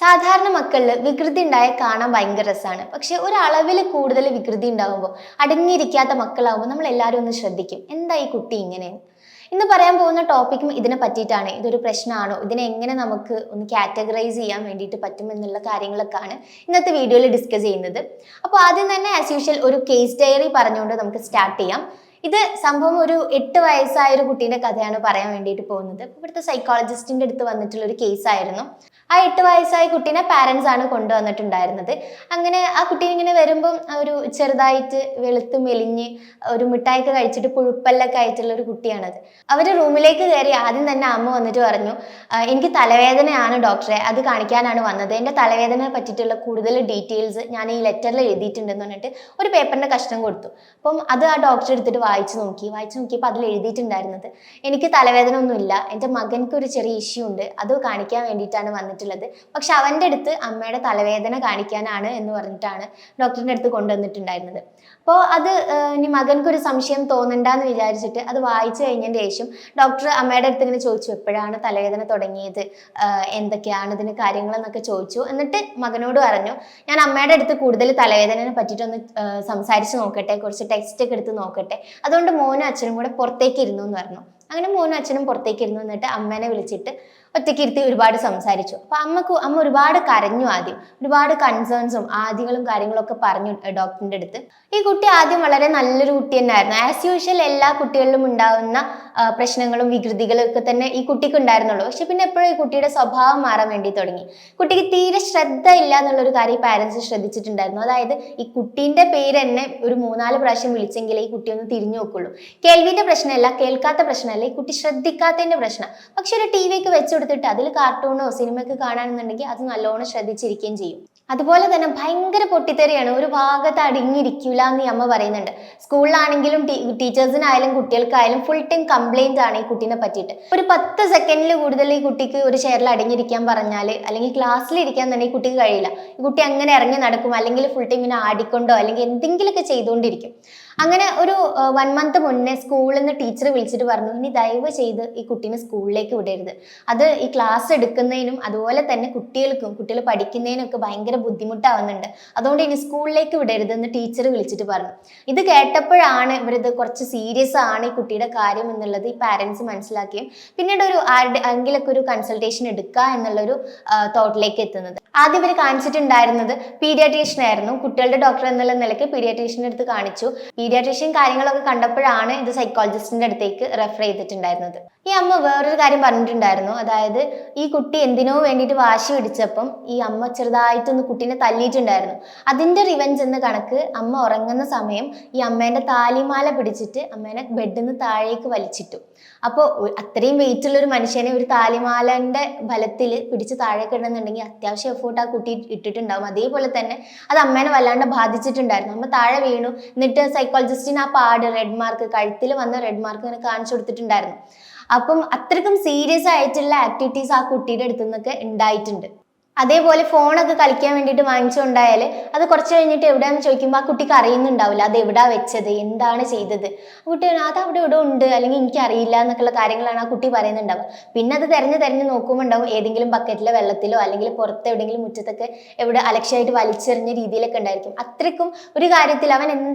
സാധാരണ മക്കളിൽ വികൃതി ഉണ്ടായാൽ കാണാൻ ഭയങ്കര രസമാണ്. പക്ഷെ ഒരളവിൽ കൂടുതൽ വികൃതി ഉണ്ടാകുമ്പോൾ അടങ്ങിയിരിക്കാത്ത മക്കളാകുമ്പോൾ നമ്മൾ എല്ലാവരും ഒന്ന് ശ്രദ്ധിക്കും, എന്താ ഈ കുട്ടി ഇങ്ങനെ. ഇന്ന് പറയാൻ പോകുന്ന ടോപ്പിക്കും ഇതിനെ പറ്റിയിട്ടാണ്. ഇതൊരു പ്രശ്നമാണോ, ഇതിനെ എങ്ങനെ നമുക്ക് ഒന്ന് കാറ്റഗറൈസ് ചെയ്യാൻ വേണ്ടിയിട്ട് പറ്റും എന്നുള്ള കാര്യങ്ങളൊക്കെയാണ് ഇന്നത്തെ വീഡിയോയിൽ ഡിസ്കസ് ചെയ്യുന്നത്. അപ്പോൾ ആദ്യം തന്നെ ആസ് യൂഷ്വൽ ഒരു കേസ് ഡയറി പറഞ്ഞുകൊണ്ട് നമുക്ക് സ്റ്റാർട്ട് ചെയ്യാം. ഇത് സംഭവം ഒരു 8 വയസ്സായ ഒരു കുട്ടീൻ്റെ കഥയാണ് പറയാൻ വേണ്ടിയിട്ട് പോകുന്നത്. ഇവിടുത്തെ സൈക്കോളജിസ്റ്റിൻ്റെ അടുത്ത് വന്നിട്ടുള്ള ഒരു കേസായിരുന്നു. ആ 8 വയസ്സായ കുട്ടീനെ പാരൻസ് ആണ് കൊണ്ടുവന്നിട്ടുണ്ടായിരുന്നത്. അങ്ങനെ ആ കുട്ടീനെ ഇങ്ങനെ വരുമ്പം ഒരു ചെറുതായിട്ട് വെളുത്ത് മെലിഞ്ഞ് ഒരു മിഠായിയൊക്കെ കഴിച്ചിട്ട് പുഴുപ്പല്ലൊക്കെ ആയിട്ടുള്ള ഒരു കുട്ടിയാണത്. അവർ റൂമിലേക്ക് കയറി ആദ്യം തന്നെ അമ്മ വന്നിട്ട് പറഞ്ഞു, എനിക്ക് തലവേദനയാണ് ഡോക്ടറെ, അത് കാണിക്കാനാണ് വന്നത്. എൻ്റെ തലവേദനയെ പറ്റിയിട്ടുള്ള കൂടുതൽ ഡീറ്റെയിൽസ് ഞാൻ ഈ ലെറ്ററിൽ എഴുതിയിട്ടുണ്ടെന്ന് പറഞ്ഞിട്ട് ഒരു പേപ്പറിൻ്റെ കഷ്ണം കൊടുത്തു. അപ്പം അത് ആ ഡോക്ടർ എടുത്തിട്ട് വായിച്ചു നോക്കിയപ്പോൾ അതിൽ എഴുതിയിട്ടുണ്ടായിരുന്നത്, എനിക്ക് തലവേദന ഒന്നുമില്ല, എൻ്റെ മകൻക്ക് ഒരു ചെറിയ ഇഷ്യൂ ഉണ്ട്, അത് കാണിക്കാൻ വേണ്ടിയിട്ടാണ് വന്നിട്ടുള്ളത്. പക്ഷെ അവൻ്റെ അടുത്ത് അമ്മയുടെ തലവേദന കാണിക്കാനാണ് എന്ന് പറഞ്ഞിട്ടാണ് ഡോക്ടറിൻ്റെ അടുത്ത് കൊണ്ടുവന്നിട്ടുണ്ടായിരുന്നത്. അപ്പോൾ അത് ഇനി മകൻക്കൊരു സംശയം തോന്നണ്ടെന്ന് വിചാരിച്ചിട്ട് അത് വായിച്ചു കഴിഞ്ഞതിന് ശേഷം ഡോക്ടർ അമ്മയുടെ അടുത്ത് ഇങ്ങനെ ചോദിച്ചു, എപ്പോഴാണ് തലവേദന തുടങ്ങിയത്, എന്തൊക്കെയാണ് ഇതിന് കാര്യങ്ങളെന്നൊക്കെ ചോദിച്ചു. എന്നിട്ട് മകനോട് പറഞ്ഞു, ഞാൻ അമ്മയുടെ അടുത്ത് കൂടുതൽ തലവേദനയെ പറ്റിയിട്ടൊന്ന് സംസാരിച്ച് നോക്കട്ടെ, കുറച്ച് ടെക്സ്റ്റ് ഒക്കെ എടുത്ത് നോക്കട്ടെ, അതുകൊണ്ട് മോനും അച്ഛനും കൂടെ പുറത്തേക്ക് ഇരുന്നു എന്ന് പറഞ്ഞു. അങ്ങനെ മോനും അച്ഛനും പുറത്തേക്ക് ഇരുന്നു. എന്നിട്ട് അമ്മേനെ വിളിച്ചിട്ട് ഒറ്റയ്ക്ക് ഇരുത്തി ഒരുപാട് സംസാരിച്ചു. അപ്പൊ അമ്മ ഒരുപാട് കരഞ്ഞു. ആദ്യം ഒരുപാട് കൺസേൺസും ആദ്യങ്ങളും കാര്യങ്ങളൊക്കെ പറഞ്ഞു ഡോക്ടറിന്റെ അടുത്ത്. ഈ കുട്ടി ആദ്യം വളരെ നല്ലൊരു കുട്ടി തന്നെയായിരുന്നു. ആസ് യൂഷ്വൽ എല്ലാ കുട്ടികളിലും ഉണ്ടാവുന്ന പ്രശ്നങ്ങളും വികൃതികളും ഒക്കെ തന്നെ ഈ കുട്ടിക്ക് ഉണ്ടായിരുന്നുള്ളൂ. പക്ഷെ പിന്നെ എപ്പോഴും ഈ കുട്ടിയുടെ സ്വഭാവം മാറാൻ വേണ്ടി തുടങ്ങി. കുട്ടിക്ക് തീരെ ശ്രദ്ധ ഇല്ല എന്നുള്ളൊരു കാര്യം പാരൻസ് ശ്രദ്ധിച്ചിട്ടുണ്ടായിരുന്നു. അതായത് ഈ കുട്ടീൻ്റെ പേര് തന്നെ ഒരു 3-4 പ്രാവശ്യം വിളിച്ചെങ്കിലേ ഈ കുട്ടി ഒന്ന് തിരിഞ്ഞു നോക്കുള്ളൂ. കേൾവിന്റെ പ്രശ്നമല്ല, കേൾക്കാത്ത പ്രശ്നമല്ല, ഈ കുട്ടി ശ്രദ്ധിക്കാത്തതിന്റെ പ്രശ്നം. പക്ഷെ ഒരു ടി വിക്ക് വെച്ചു കൊടുത്തിട്ട് അതിൽ കാർട്ടൂണോ സിനിമയൊക്കെ കാണാനെന്നുണ്ടെങ്കിൽ അത് നല്ലോണം ശ്രദ്ധിച്ചിരിക്കുകയും ചെയ്യും. അതുപോലെ തന്നെ ഭയങ്കര പൊട്ടിത്തെറിയാണ്, ഒരു ഭാഗത്ത് അടങ്ങിയിരിക്കില്ല എന്ന് ഈ അമ്മ പറയുന്നുണ്ട്. സ്കൂളിലാണെങ്കിലും ടീച്ചേഴ്സിനായാലും കുട്ടികൾക്കായാലും ഫുൾ ടൈം കംപ്ലൈന്റ് ആണ് ഈ കുട്ടീനെ പറ്റിയിട്ട്. ഒരു 10 സെക്കൻഡിൽ കൂടുതൽ ഈ കുട്ടിക്ക് ഒരു ചെയറിൽ അടങ്ങിയിരിക്കാൻ പറഞ്ഞാൽ അല്ലെങ്കിൽ ക്ലാസ്സിൽ ഇരിക്കാൻ തന്നെ ഈ കുട്ടിക്ക് കഴിയില്ല. ഈ കുട്ടി അങ്ങനെ ഇറങ്ങി നടക്കും, അല്ലെങ്കിൽ ഫുൾ ടൈം ഇങ്ങനെ ആടിക്കൊണ്ടോ അല്ലെങ്കിൽ എന്തെങ്കിലുമൊക്കെ ചെയ്തുകൊണ്ടിരിക്കും. അങ്ങനെ ഒരു 1 മന്ത് മുന്നേ സ്കൂളിൽ നിന്ന് ടീച്ചർ വിളിച്ചിട്ട് പറഞ്ഞു, ഇനി ദയവ് ചെയ്ത് ഈ കുട്ടീനെ സ്കൂളിലേക്ക് വിടരുത്, അത് ഈ ക്ലാസ് എടുക്കുന്നതിനും അതുപോലെ തന്നെ കുട്ടികൾ പഠിക്കുന്നതിനൊക്കെ ഭയങ്കര ബുദ്ധിമുട്ടാവുന്നുണ്ട്, അതുകൊണ്ട് ഇനി സ്കൂളിലേക്ക് വിടരുത് എന്ന് ടീച്ചർ വിളിച്ചിട്ട് പറഞ്ഞു. ഇത് കേട്ടപ്പോഴാണ് ഇവരിത് കുറച്ച് സീരിയസ് ആണ് ഈ കുട്ടിയുടെ കാര്യം എന്നുള്ളത് ഈ പാരൻസ് മനസ്സിലാക്കുകയും പിന്നീട് ഒരു ആരെങ്കിലൊക്കെ ഒരു കൺസൾട്ടേഷൻ എടുക്കുക എന്നുള്ളൊരു തോട്ടിലേക്ക് എത്തുന്നത്. ആദ്യം ഇവർ കാണിച്ചിട്ടുണ്ടായിരുന്നത് പീഡിയാട്രീഷ്യൻ ആയിരുന്നു. കുട്ടികളുടെ ഡോക്ടർ എന്നുള്ള നിലയ്ക്ക് പീഡിയാട്രീഷ്യൻ്റെ അടുത്ത് കാണിച്ചു. പീഡിയാട്രീഷ്യൻ കാര്യങ്ങളൊക്കെ കണ്ടപ്പോഴാണ് ഇത് സൈക്കോളജിസ്റ്റിന്റെ അടുത്തേക്ക് റെഫർ ചെയ്തിട്ടുണ്ടായിരുന്നത്. ഈ അമ്മ വേറൊരു കാര്യം പറഞ്ഞിട്ടുണ്ടായിരുന്നു. അതായത് ഈ കുട്ടി എന്തിനോ വേണ്ടിയിട്ട് വാശി പിടിച്ചപ്പം ഈ അമ്മ ചെറുതായിട്ടൊന്ന് കുട്ടീനെ തല്ലിയിട്ടുണ്ടായിരുന്നു. അതിന്റെ റിവെഞ്ച് എന്ന കണക്ക് അമ്മ ഉറങ്ങുന്ന സമയം ഈ അമ്മേന്റെ താലിമാല പിടിച്ചിട്ട് അമ്മേനെ ബെഡിൽ നിന്ന് താഴേക്ക് വലിച്ചിട്ടു. അപ്പോൾ അത്രയും വെയിറ്റ് ഉള്ള ഒരു മനുഷ്യനെ ഒരു താലിമാലന്റെ ബലത്തിൽ പിടിച്ച് താഴേക്ക് ഇടുന്നുണ്ടെങ്കിൽ അത്യാവശ്യം എഫോർട്ട് ആ കുട്ടി ഇട്ടിട്ടുണ്ടാവും. അതേപോലെ തന്നെ അത് അമ്മേനെ വല്ലാണ്ട് ബാധിച്ചിട്ടുണ്ടായിരുന്നു. അമ്മ താഴെ വീണു. എന്നിട്ട് സൈക്കോളജിസ്റ്റിന് ആ പാട് റെഡ് മാർക്ക്, കഴുത്തിൽ വന്ന റെഡ് മാർക്ക് ഇങ്ങനെ കാണിച്ചു കൊടുത്തിട്ടുണ്ടായിരുന്നു. അപ്പം അത്രയ്ക്കും സീരിയസ് ആയിട്ടുള്ള ആക്ടിവിറ്റീസ് ആ കുട്ടിയുടെ അടുത്ത് നിന്നൊക്കെ ഉണ്ടായിട്ടുണ്ട്. അതേപോലെ ഫോണൊക്കെ കളിക്കാൻ വേണ്ടിയിട്ട് വാങ്ങിച്ചുകൊണ്ടായാൽ അത് കുറച്ച് കഴിഞ്ഞിട്ട് എവിടെയാണെന്ന് ചോദിക്കുമ്പോൾ ആ കുട്ടിക്ക് അറിയുന്നുണ്ടാവില്ല അത് എവിടാ വെച്ചത്, എന്താണ് ചെയ്തത്. ആ കുട്ടി അത് അവിടെ ഇവിടെ ഉണ്ട്, അല്ലെങ്കിൽ എനിക്ക് അറിയില്ല എന്നൊക്കെയുള്ള കാര്യങ്ങളാണ് ആ കുട്ടി പറയുന്നുണ്ടാവുക. പിന്നെ അത് തെരഞ്ഞ് നോക്കുമ്പോൾ ഉണ്ടാവും ഏതെങ്കിലും ബക്കറ്റിലോ വെള്ളത്തിലോ അല്ലെങ്കിൽ പുറത്ത് എവിടെയെങ്കിലും മുറ്റത്തൊക്കെ എവിടെ അലക്ഷ്യമായിട്ട് വലിച്ചെറിഞ്ഞ രീതിയിലൊക്കെ ഉണ്ടായിരിക്കും. അത്രയ്ക്കും ഒരു കാര്യത്തിൽ അവൻ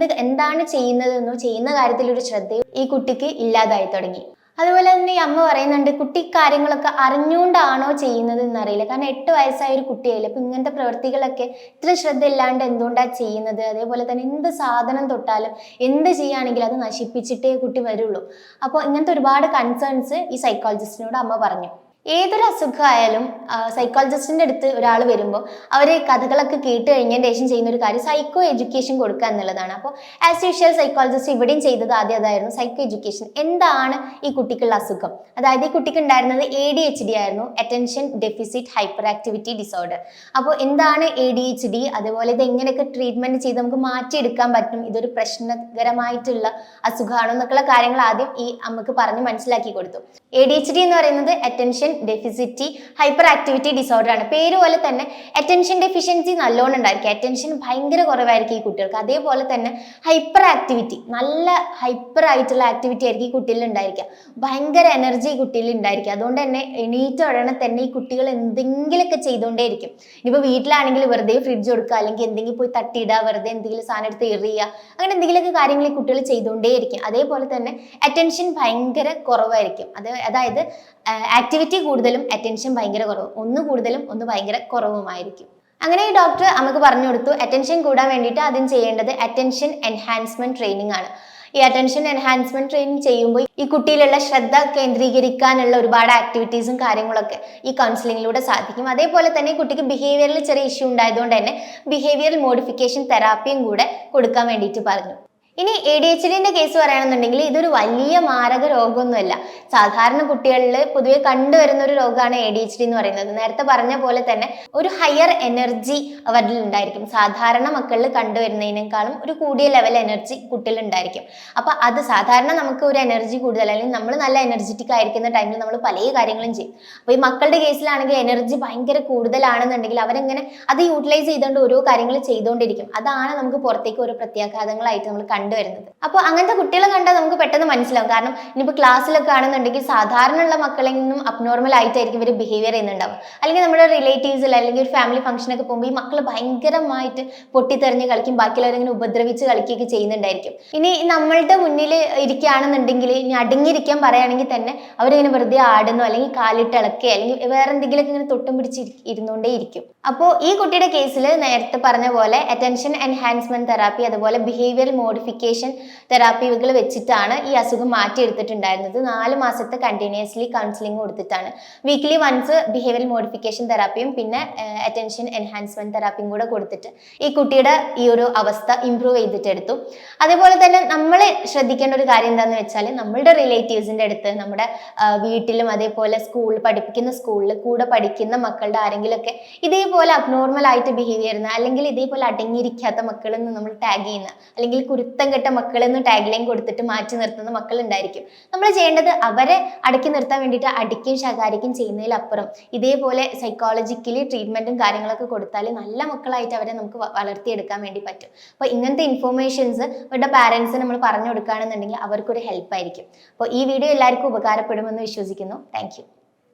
എന്താണ് ചെയ്യുന്നതെന്നോ ചെയ്യുന്ന കാര്യത്തിൽ ഒരു ശ്രദ്ധയും ഈ കുട്ടിക്ക് ഇല്ലാതായി തുടങ്ങി. അതുപോലെ തന്നെ ഈ അമ്മ പറയുന്നുണ്ട്, കുട്ടി കാര്യങ്ങളൊക്കെ അറിഞ്ഞുകൊണ്ടാണോ ചെയ്യുന്നത് എന്നറിയില്ല. കാരണം 8 വയസ്സായ ഒരു കുട്ടിയായില്ല. അപ്പൊ ഇങ്ങനത്തെ പ്രവൃത്തികളൊക്കെ ഇത്ര ശ്രദ്ധ ഇല്ലാണ്ട് എന്തുകൊണ്ടാണ് ചെയ്യുന്നത്. അതേപോലെ തന്നെ എന്ത് സാധനം തൊട്ടാലും എന്ത് ചെയ്യുകയാണെങ്കിലും അത് നശിപ്പിച്ചിട്ടേ കുട്ടി വരുള്ളൂ. അപ്പോൾ ഇങ്ങനത്തെ ഒരുപാട് കൺസേൺസ് ഈ സൈക്കോളജിസ്റ്റിനോട് അമ്മ പറഞ്ഞു. ഏതൊരു അസുഖമായാലും സൈക്കോളജിസ്റ്റിൻ്റെ അടുത്ത് ഒരാൾ വരുമ്പോൾ അവർ കഥകളൊക്കെ കേട്ട് കഴിഞ്ഞതിന് ശേഷം ചെയ്യുന്ന ഒരു കാര്യം സൈക്കോ എഡ്യൂക്കേഷൻ കൊടുക്കുക എന്നുള്ളതാണ്. അപ്പോൾ ആസ് യൂഷ്വൽ സൈക്കോളജിസ്റ്റ് ഇവിടെയും ചെയ്തത് ആദ്യം അതായിരുന്നു, സൈക്കോ എഡ്യൂക്കേഷൻ. എന്താണ് ഈ കുട്ടിക്കുള്ള അസുഖം? അതായത് ഈ കുട്ടിക്ക് ഉണ്ടായിരുന്നത് ADHD ആയിരുന്നു, attention deficit hyper activity disorder. അപ്പോൾ എന്താണ് ADHD, അതുപോലെ ഇത് എങ്ങനെയൊക്കെ ട്രീറ്റ്മെന്റ് ചെയ്ത് നമുക്ക് മാറ്റിയെടുക്കാൻ പറ്റും, ഇതൊരു പ്രശ്നകരമായിട്ടുള്ള അസുഖമാണോ എന്നൊക്കെയുള്ള കാര്യങ്ങൾ ആദ്യം ഈ അമ്മക്ക് പറഞ്ഞ് മനസ്സിലാക്കി കൊടുത്തു. ADHD എന്ന് പറയുന്നത് attention deficit hyper activity disorder ആണ്. പേര് പോലെ തന്നെ അറ്റൻഷൻ ഡെഫിഷ്യൻസി നല്ലോണം ഉണ്ടായിരിക്കും, അറ്റൻഷൻ ഭയങ്കര കുറവായിരിക്കും ഈ കുട്ടികൾക്ക്. അതേപോലെ തന്നെ ഹൈപ്പർ ആക്ടിവിറ്റി, നല്ല ഹൈപ്പർ ആയിട്ടുള്ള ആക്ടിവിറ്റി ആയിരിക്കും ഈ കുട്ടിയിൽ ഉണ്ടായിരിക്കുക. ഭയങ്കര എനർജി ഈ കുട്ടിയിൽ ഉണ്ടായിരിക്കും. അതുകൊണ്ട് തന്നെ എണീറ്റ ഉടനെ തന്നെ ഈ കുട്ടികൾ എന്തെങ്കിലുമൊക്കെ ചെയ്തുകൊണ്ടേ ഇരിക്കും. ഇനിയിപ്പോൾ വീട്ടിലാണെങ്കിൽ വെറുതെ ഫ്രിഡ്ജ് കൊടുക്കുക, അല്ലെങ്കിൽ എന്തെങ്കിലും പോയി തട്ടിയിടുക, വെറുതെ എന്തെങ്കിലും സാധനം എടുത്ത് എറിയുക, അങ്ങനെ എന്തെങ്കിലുമൊക്കെ കാര്യങ്ങൾ ഈ കുട്ടികൾ ചെയ്തുകൊണ്ടേ ഇരിക്കും. അതേപോലെ തന്നെ അറ്റൻഷൻ ഭയങ്കര കുറവായിരിക്കും. അതായത് ആക്ടിവിറ്റി കൂടുതലും അറ്റൻഷൻ ഭയങ്കര കുറവും, ഒന്ന് കൂടുതലും ഒന്ന് ഭയങ്കര കുറവുമായിരിക്കും. അങ്ങനെ ഈ ഡോക്ടർ നമുക്ക് പറഞ്ഞു കൊടുത്തു അറ്റൻഷൻ കൂടാൻ വേണ്ടിയിട്ട് ആദ്യം ചെയ്യേണ്ടത് അറ്റൻഷൻ എൻഹാൻസ്മെന്റ് ട്രെയിനിങ് ആണ്. ഈ അറ്റൻഷൻ എൻഹാൻസ്മെന്റ് ട്രെയിനിങ് ചെയ്യുമ്പോൾ ഈ കുട്ടിയിലുള്ള ശ്രദ്ധ കേന്ദ്രീകരിക്കാനുള്ള ഒരുപാട് ആക്ടിവിറ്റീസും കാര്യങ്ങളൊക്കെ ഈ കൗൺസിലിങ്ങിലൂടെ സാധിക്കും. അതേപോലെ തന്നെ കുട്ടിക്ക് ബിഹേവിയറിൽ ചെറിയ ഇഷ്യൂ ഉണ്ടായതുകൊണ്ട് തന്നെ ബിഹേവിയറൽ മോഡിഫിക്കേഷൻ തെറാപ്പിയും കൂടെ കൊടുക്കാൻ വേണ്ടിയിട്ട് പറഞ്ഞു. ഇനി ADHDന്റെ കേസ് പറയുകയാണെന്നുണ്ടെങ്കിൽ ഇതൊരു വലിയ മാരക രോഗമൊന്നുമല്ല. സാധാരണ കുട്ടികളിൽ പൊതുവെ കണ്ടുവരുന്ന ഒരു രോഗമാണ് ADHD എന്ന് പറയുന്നത്. നേരത്തെ പറഞ്ഞ പോലെ തന്നെ ഒരു ഹയർ എനർജി അവരിൽ ഉണ്ടായിരിക്കും. സാധാരണ മക്കളിൽ കണ്ടുവരുന്നതിനേക്കാളും ഒരു കൂടിയ ലെവൽ എനർജി കുട്ടിയിൽ ഉണ്ടായിരിക്കും. അപ്പൊ അത് സാധാരണ നമുക്ക് ഒരു എനർജി കൂടുതൽ, അല്ലെങ്കിൽ നമ്മൾ നല്ല എനർജറ്റിക് ആയിരിക്കുന്ന ടൈമിൽ നമ്മൾ പല കാര്യങ്ങളും ചെയ്യും. അപ്പൊ ഈ മക്കളുടെ കേസിലാണെങ്കിൽ എനർജി ഭയങ്കര കൂടുതലാണെന്നുണ്ടെങ്കിൽ അവരെങ്ങനെ അത് യൂട്ടിലൈസ് ചെയ്തുകൊണ്ട് ഓരോ കാര്യങ്ങൾ ചെയ്തുകൊണ്ടിരിക്കും. അതാണ് നമുക്ക് പുറത്തേക്ക് ഓരോ പ്രത്യാഘാതങ്ങളായിട്ട് നമ്മൾ കണ്ടുവരുന്നത്. അപ്പോൾ അങ്ങനത്തെ കുട്ടികളെ കണ്ടാൽ നമുക്ക് പെട്ടെന്ന് മനസ്സിലാവും. കാരണം ഇനിയിപ്പോൾ ക്ലാസ്സിലൊക്കെ ആണെന്നുണ്ടെങ്കിൽ സാധാരണ ഉള്ള മക്കളിൽ നിന്നും അബ്നോർമൽ ആയിട്ടായിരിക്കും ഇവർ ബിഹേവിയർ ചെയ്യുന്നുണ്ടാവും. അല്ലെങ്കിൽ നമ്മുടെ റിലേറ്റീവ്സിൽ അല്ലെങ്കിൽ ഒരു ഫാമിലി ഫംഗ്ഷനൊക്കെ പോകുമ്പോൾ ഈ മക്കൾ ഭയങ്കരമായിട്ട് പൊട്ടിത്തെറിഞ്ഞ് കളിക്കും, ബാക്കിയുള്ളവരിങ്ങനെ ഉപദ്രവിച്ച് കളിക്കുകയൊക്കെ ചെയ്യുന്നുണ്ടായിരിക്കും. ഇനി നമ്മളുടെ മുന്നിൽ ഇരിക്കുകയാണെന്നുണ്ടെങ്കിൽ ഇനി അടങ്ങിയിരിക്കാൻ പറയുകയാണെങ്കിൽ തന്നെ അവരിങ്ങനെ വെറുതെ ആടുന്നോ അല്ലെങ്കിൽ കാലിട്ട് ഇളക്കുക അല്ലെങ്കിൽ വേറെ എന്തെങ്കിലുമൊക്കെ ഇങ്ങനെ തൊട്ടും പിടിച്ച് ഇരുന്നുകൊണ്ടേ ഇരിക്കും. അപ്പോൾ ഈ കുട്ടിയുടെ കേസിൽ നേരത്തെ പറഞ്ഞ പോലെ അറ്റൻഷൻ എൻഹാൻസ്മെന്റ് തെറാപ്പി അതുപോലെ ബിഹേവിയറൽ മോഡിഫിക്കേഷൻ തെറാപ്പികൾ വെച്ചിട്ടാണ് ഈ അസുഖം മാറ്റിയെടുത്തിട്ടുണ്ടായിരുന്നത്. 4 മാസത്തെ കണ്ടിന്യൂസ്ലി കൗൺസിലിംഗ് കൊടുത്തിട്ടാണ്. വീക്ക്ലി വൺസ് ബിഹേവിയറൽ മോഡിഫിക്കേഷൻ തെറാപ്പിയും പിന്നെ അറ്റൻഷൻ എൻഹാൻസ്മെന്റ് തെറാപ്പിയും കൂടെ കൊടുത്തിട്ട് ഈ കുട്ടിയുടെ ഈ ഒരു അവസ്ഥ ഇംപ്രൂവ് ചെയ്തിട്ടെടുത്തു. അതേപോലെ തന്നെ നമ്മൾ ശ്രദ്ധിക്കേണ്ട ഒരു കാര്യം എന്താണെന്ന് വെച്ചാൽ നമ്മളുടെ റിലേറ്റീവ്സിൻ്റെ അടുത്ത്, നമ്മുടെ വീട്ടിലും അതേപോലെ പഠിപ്പിക്കുന്ന സ്കൂളിൽ കൂടെ പഠിക്കുന്ന മക്കളുടെ ആരെങ്കിലുമൊക്കെ ഇതേപോലെ അബ്നോർമൽ ആയിട്ട് ബിഹേവ് ചെയ്യുന്ന അല്ലെങ്കിൽ ഇതേപോലെ അടങ്ങിയിരിക്കാത്ത മക്കളെന്ന് നമ്മൾ ടാഗ് ചെയ്യുന്ന അല്ലെങ്കിൽ കുരുത്തം കെട്ട മക്കളെന്ന് ടാഗ് ലൈൻ കൊടുത്തിട്ട് മാറ്റി നിർത്തുന്ന മക്കൾ ഉണ്ടായിരിക്കും. നമ്മൾ ചെയ്യേണ്ടത് അവരെ അടക്കി നിർത്താൻ വേണ്ടിയിട്ട് അടിക്കും ശകാരിക്കും ചെയ്യുന്നതിലപ്പുറം ഇതേപോലെ സൈക്കോളജിക്കലി ട്രീറ്റ്മെന്റും കാര്യങ്ങളൊക്കെ കൊടുത്താൽ നല്ല മക്കളായിട്ട് അവരെ നമുക്ക് വളർത്തിയെടുക്കാൻ വേണ്ടി പറ്റും. അപ്പോൾ ഇങ്ങനത്തെ ഇൻഫോർമേഷൻസ് അവരുടെ പാരൻസിന് നമ്മൾ പറഞ്ഞു കൊടുക്കുകയാണെന്നുണ്ടെങ്കിൽ അവർക്കൊരു ഹെൽപ്പ് ആയിരിക്കും. അപ്പോൾ ഈ വീഡിയോ എല്ലാവർക്കും ഉപകാരപ്പെടുമെന്ന് വിശ്വസിക്കുന്നു. താങ്ക്